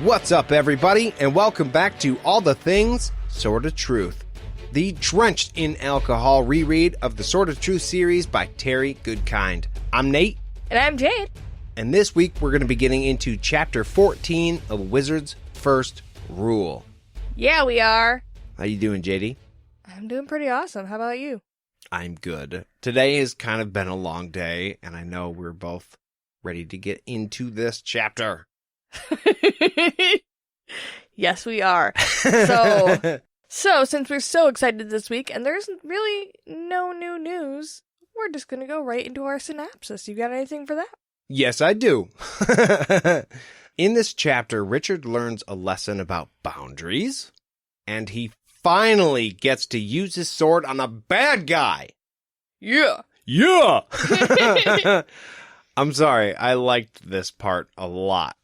What's up, everybody, and welcome back to All the Things Sword of Truth, the drenched in alcohol reread of the Sword of Truth series by Terry Goodkind. I'm Nate. And I'm Jade. And this week we're going to be getting into Chapter 14 of Wizard's First Rule. Yeah, we are. How you doing, JD? I'm doing pretty awesome. How about you? I'm good. Today has kind of been a long day, and I know we're both ready to get into this chapter. Yes, we are. So since we're so excited this week, and there's really no new news, we're just going to go right into our synopsis. You got anything for that? Yes, I do. In this chapter, Richard learns a lesson about boundaries, and he finally gets to use his sword on a bad guy. Yeah. Yeah! I'm sorry, I liked this part a lot.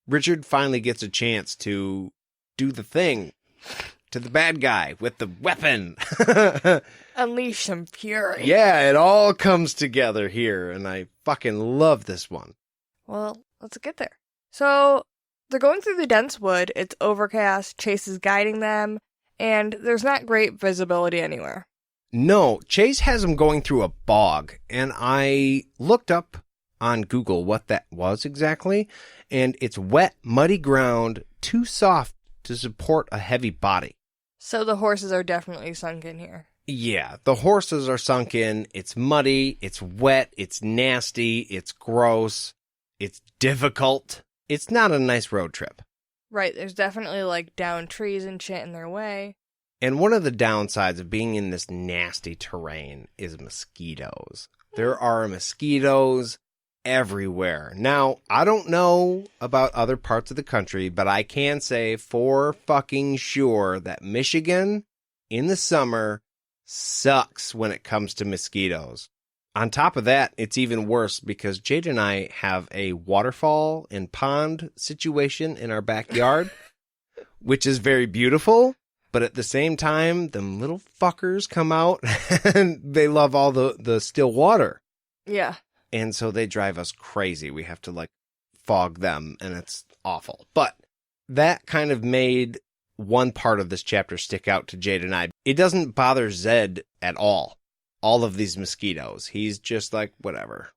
Richard finally gets a chance to do the thing to the bad guy with the weapon. Unleash some fury. Yeah, it all comes together here, and I fucking love this one. Well, let's get there. So, they're going through the dense wood, it's overcast, Chase is guiding them, and there's not great visibility anywhere. No, Chase has them going through a bog, and I looked up on Google what that was exactly, and it's wet, muddy ground, too soft to support a heavy body. So the horses are definitely sunk in here. Yeah, the horses are sunk in, it's muddy, it's wet, it's nasty, it's gross, it's difficult. It's not a nice road trip. Right, there's definitely like down trees and shit in their way. And one of the downsides of being in this nasty terrain is mosquitoes. There are mosquitoes everywhere. Now, I don't know about other parts of the country, but I can say for fucking sure that Michigan in the summer sucks when it comes to mosquitoes. On top of that, it's even worse because Jade and I have a waterfall and pond situation in our backyard, which is very beautiful. But at the same time, them little fuckers come out and they love all the still water. Yeah. And so they drive us crazy. We have to like fog them and it's awful. But that kind of made one part of this chapter stick out to Jade and I. It doesn't bother Zed at all. All of these mosquitoes. He's just like, whatever.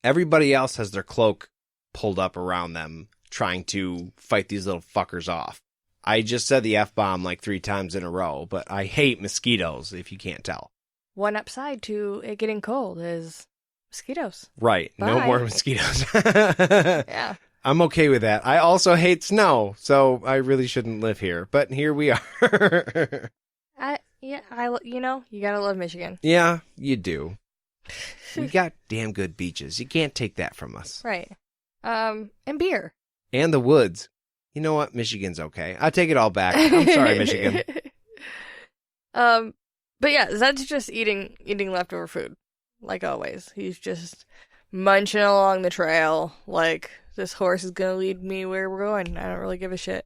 Everybody else has their cloak pulled up around them trying to fight these little fuckers off. I just said the F-bomb like 3 times in a row, but I hate mosquitoes, if you can't tell. One upside to it getting cold is mosquitoes. Right. Bye. No more mosquitoes. Yeah. I'm okay with that. I also hate snow, so I really shouldn't live here. But here we are. You gotta love Michigan. Yeah, you do. We got damn good beaches. You can't take that from us. Right. And beer. And the woods. You know what? Michigan's okay. I take it all back. I'm sorry, Michigan. But yeah, Zed's just eating leftover food, like always. He's just munching along the trail, like this horse is gonna lead me where we're going. I don't really give a shit.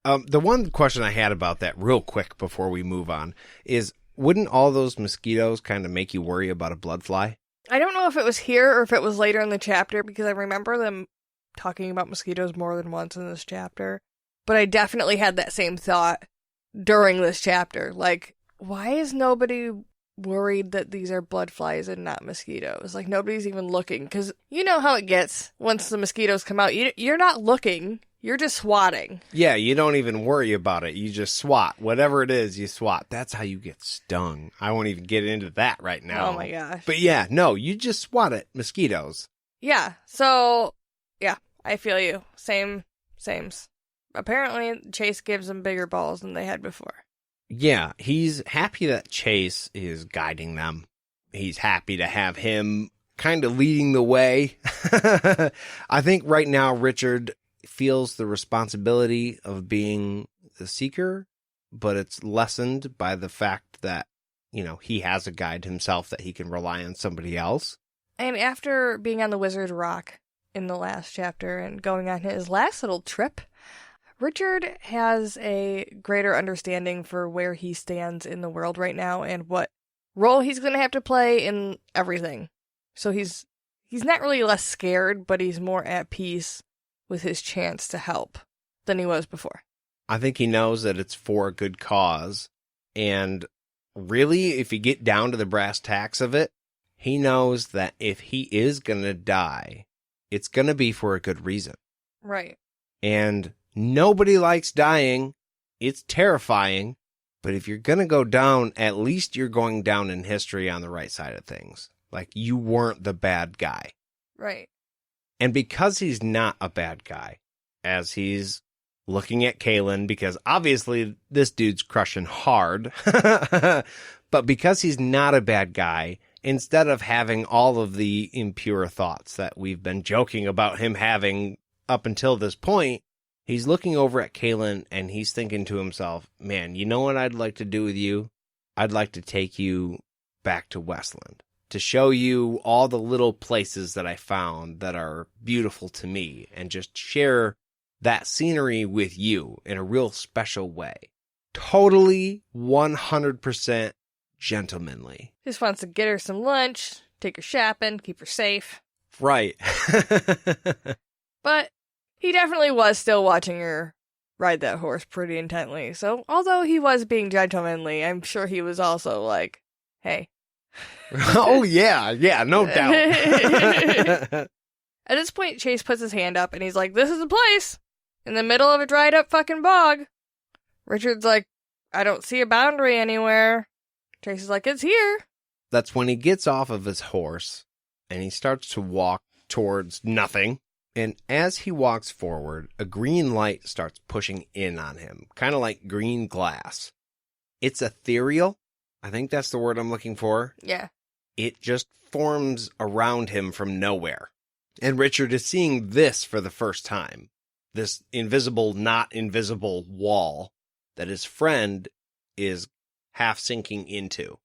The one question I had about that real quick before we move on is, wouldn't all those mosquitoes kind of make you worry about a blood fly? I don't know if it was here or if it was later in the chapter, because I remember them talking about mosquitoes more than once in this chapter. But I definitely had that same thought during this chapter. Like, why is nobody worried that these are blood flies and not mosquitoes? Like, nobody's even looking. Because you know how it gets once the mosquitoes come out. You're not looking. You're just swatting. Yeah, you don't even worry about it. You just swat. Whatever it is, you swat. That's how you get stung. I won't even get into that right now. Oh my gosh. But yeah, no, you just swat at mosquitoes. Yeah, so, yeah, I feel you. Sames. Apparently, Chase gives them bigger balls than they had before. Yeah, he's happy that Chase is guiding them. He's happy to have him kind of leading the way. I think right now, Richard feels the responsibility of being the seeker, but it's lessened by the fact that, he has a guide himself that he can rely on somebody else. And after being on the Wizard Rock in the last chapter and going on his last little trip, Richard has a greater understanding for where he stands in the world right now and what role he's going to have to play in everything. So he's not really less scared, but he's more at peace with his chance to help than he was before. I think he knows that it's for a good cause. And really, if you get down to the brass tacks of it, he knows that if he is going to die, it's going to be for a good reason. Right. And nobody likes dying. It's terrifying. But if you're going to go down, at least you're going down in history on the right side of things. Like, you weren't the bad guy. Right. And because he's not a bad guy, as he's looking at Kaylin, because obviously this dude's crushing hard, but because he's not a bad guy, instead of having all of the impure thoughts that we've been joking about him having up until this point, he's looking over at Kaylin and he's thinking to himself, man, you know what I'd like to do with you? I'd like to take you back to Westland to show you all the little places that I found that are beautiful to me and just share that scenery with you in a real special way. Totally 100% gentlemanly. Just wants to get her some lunch, take her shopping, keep her safe. Right. But he definitely was still watching her ride that horse pretty intently. So although he was being gentlemanly, I'm sure he was also like, hey. Oh, yeah, no doubt. At this point, Chase puts his hand up and he's like, this is the place. In the middle of a dried up fucking bog. Richard's like, I don't see a boundary anywhere. Chase is like, it's here. That's when he gets off of his horse and he starts to walk towards nothing. And as he walks forward, a green light starts pushing in on him, kind of like green glass. It's ethereal. I think that's the word I'm looking for. Yeah. It just forms around him from nowhere. And Richard is seeing this for the first time. This invisible, not invisible wall that his friend is half sinking into.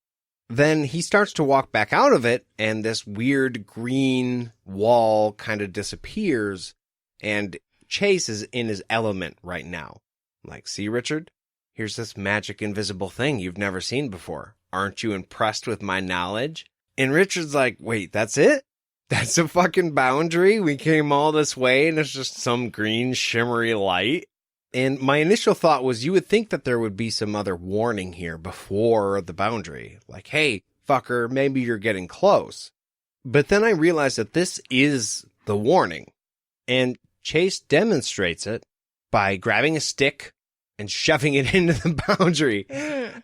Then he starts to walk back out of it, and this weird green wall kind of disappears, and Chase is in his element right now. Like, see, Richard? Here's this magic invisible thing you've never seen before. Aren't you impressed with my knowledge? And Richard's like, wait, that's it? That's a fucking boundary? We came all this way and it's just some green shimmery light? And my initial thought was you would think that there would be some other warning here before the boundary. Like, hey, fucker, maybe you're getting close. But then I realized that this is the warning. And Chase demonstrates it by grabbing a stick and shoving it into the boundary.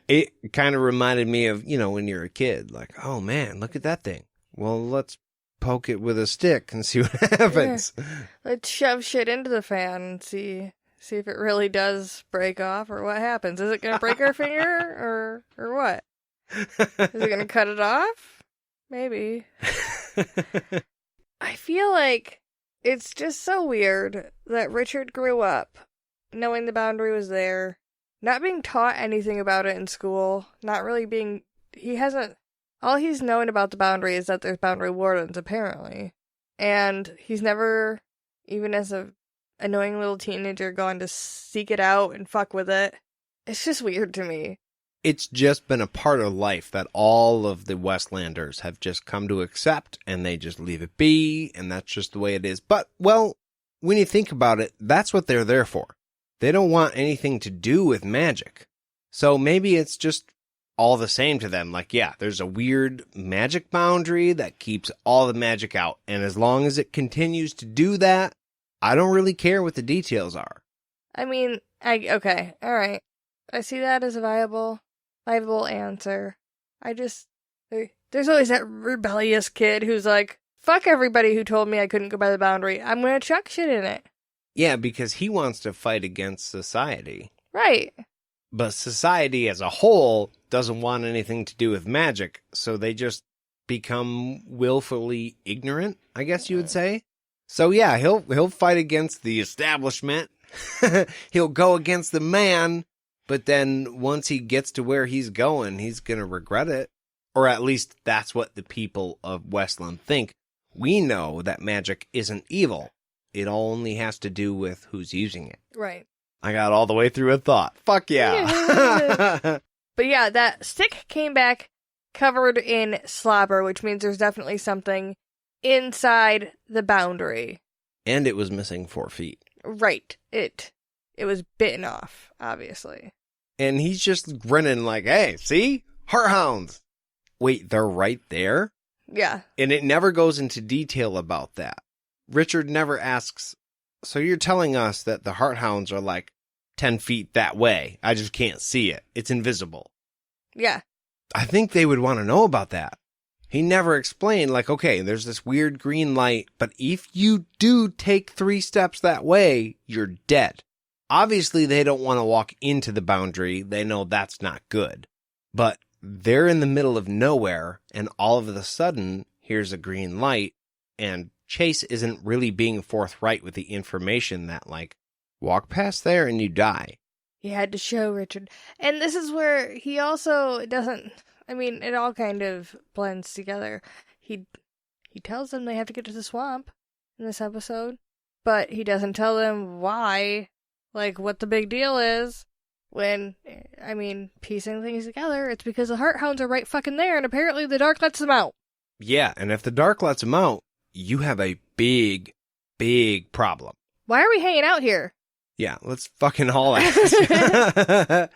It kind of reminded me of, you know, when you're a kid. Like, oh man, look at that thing. Well, let's poke it with a stick and see what happens. Yeah. Let's shove shit into the fan and see if it really does break off or what happens. Is it going to break our finger or what? Is it going to cut it off? Maybe. I feel like it's just so weird that Richard grew up knowing the boundary was there, not being taught anything about it in school, not really being... All he's known about the boundary is that there's boundary wardens, apparently. And he's never, even as a annoying little teenager, gone to seek it out and fuck with it. It's just weird to me. It's just been a part of life that all of the Westlanders have just come to accept, and they just leave it be, and that's just the way it is. But, well, when you think about it, that's what they're there for. They don't want anything to do with magic. So maybe it's just all the same to them. Like, yeah, there's a weird magic boundary that keeps all the magic out. And as long as it continues to do that, I don't really care what the details are. I mean, okay, alright. I see that as a viable answer. There's always that rebellious kid who's like, fuck everybody who told me I couldn't go by the boundary. I'm gonna chuck shit in it. Yeah, because he wants to fight against society. Right. But society as a whole doesn't want anything to do with magic, so they just become willfully ignorant, I guess you would say. So yeah, he'll fight against the establishment. He'll go against the man, but then once he gets to where he's going, he's going to regret it. Or at least that's what the people of Westland think. We know that magic isn't evil. It only has to do with who's using it. Right. I got all the way through a thought. Fuck yeah. But yeah, that stick came back covered in slobber, which means there's definitely something inside the boundary. And it was missing 4 feet. Right. It was bitten off, obviously. And he's just grinning like, hey, see? Heart hounds. Wait, they're right there? Yeah. And it never goes into detail about that. Richard never asks, so you're telling us that the heart hounds are like 10 feet that way. I just can't see it. It's invisible. Yeah. I think they would want to know about that. He never explained, like, okay, there's this weird green light, but if you do take 3 steps that way, you're dead. Obviously, they don't want to walk into the boundary. They know that's not good. But they're in the middle of nowhere, and all of a sudden, here's a green light, and Chase isn't really being forthright with the information that, like, walk past there and you die. He had to show Richard. And this is where he also doesn't... I mean, it all kind of blends together. He tells them they have to get to the swamp in this episode, but he doesn't tell them why, like, what the big deal is. When, I mean, piecing things together, it's because the heart hounds are right fucking there, and apparently the dark lets them out. Yeah, and if the dark lets them out, you have a big, big problem. Why are we hanging out here? Yeah, let's fucking haul ass.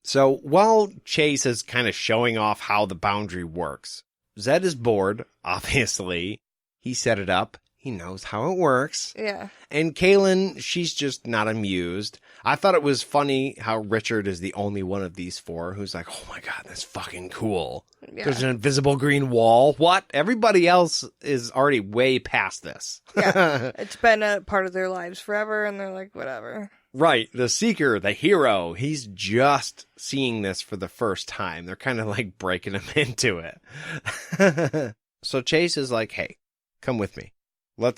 So while Chase is kind of showing off how the boundary works, Zed is bored, obviously. He set it up. He knows how it works. Yeah. And Kaylin, she's just not amused. I thought it was funny how Richard is the only one of these 4 who's like, oh my God, that's fucking cool. Yeah. There's an invisible green wall. What? Everybody else is already way past this. Yeah. It's been a part of their lives forever, and they're like, whatever. Right. The seeker, the hero, he's just seeing this for the first time. They're kind of like breaking him into it. So Chase is like, hey, come with me. I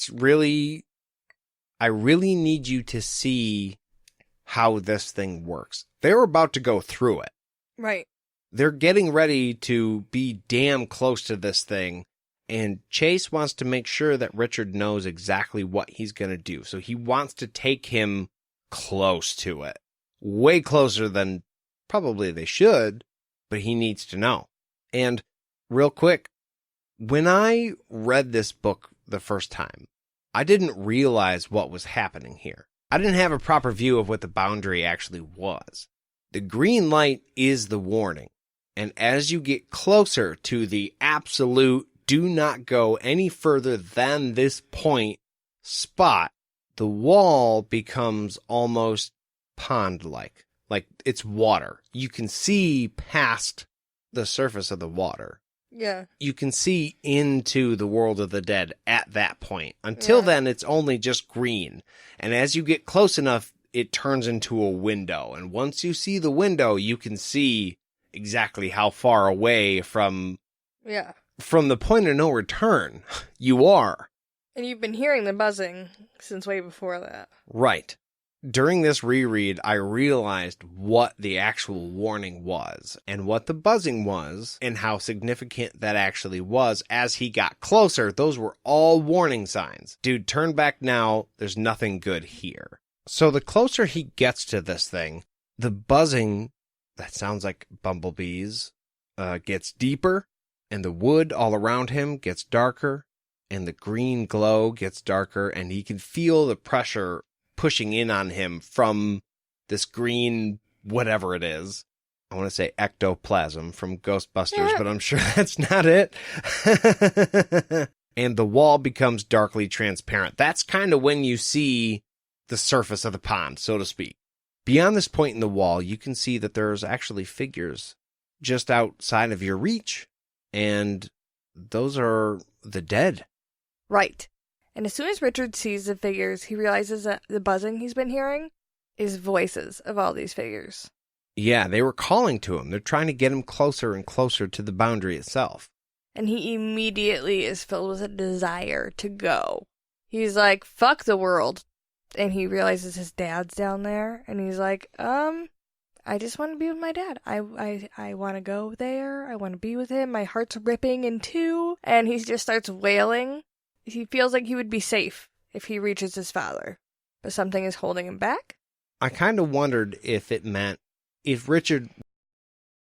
really need you to see how this thing works. They're about to go through it. Right. They're getting ready to be damn close to this thing. And Chase wants to make sure that Richard knows exactly what he's going to do. So he wants to take him close to it. Way closer than probably they should, but he needs to know. And real quick, when I read this book the first time, I didn't realize what was happening here. I didn't have a proper view of what the boundary actually was. The green light is the warning. And as you get closer to the absolute do not go any further than this point spot, the wall becomes almost pond-like. Like it's water. You can see past the surface of the water. Yeah. You can see into the world of the dead at that point. Until then, it's only just green. And as you get close enough, it turns into a window. And once you see the window, you can see exactly how far away from the point of no return you are. And you've been hearing the buzzing since way before that. Right. During this reread, I realized what the actual warning was and what the buzzing was and how significant that actually was. As he got closer, those were all warning signs. Dude, turn back now. There's nothing good here. So the closer he gets to this thing, the buzzing, that sounds like bumblebees, gets deeper, and the wood all around him gets darker, and the green glow gets darker, and he can feel the pressure pushing in on him from this green whatever it is. I want to say ectoplasm from Ghostbusters, but I'm sure that's not it. And the wall becomes darkly transparent. That's kind of when you see the surface of the pond, so to speak. Beyond this point in the wall, you can see that there's actually figures just outside of your reach, and those are the dead. Right. And as soon as Richard sees the figures, he realizes that the buzzing he's been hearing is voices of all these figures. Yeah, they were calling to him. They're trying to get him closer and closer to the boundary itself. And he immediately is filled with a desire to go. He's like, fuck the world. And he realizes his dad's down there, and he's like, I just want to be with my dad. I want to go there. I want to be with him. My heart's ripping in two. And he just starts wailing. He feels like he would be safe if he reaches his father. But something is holding him back. I kind of wondered if it meant if Richard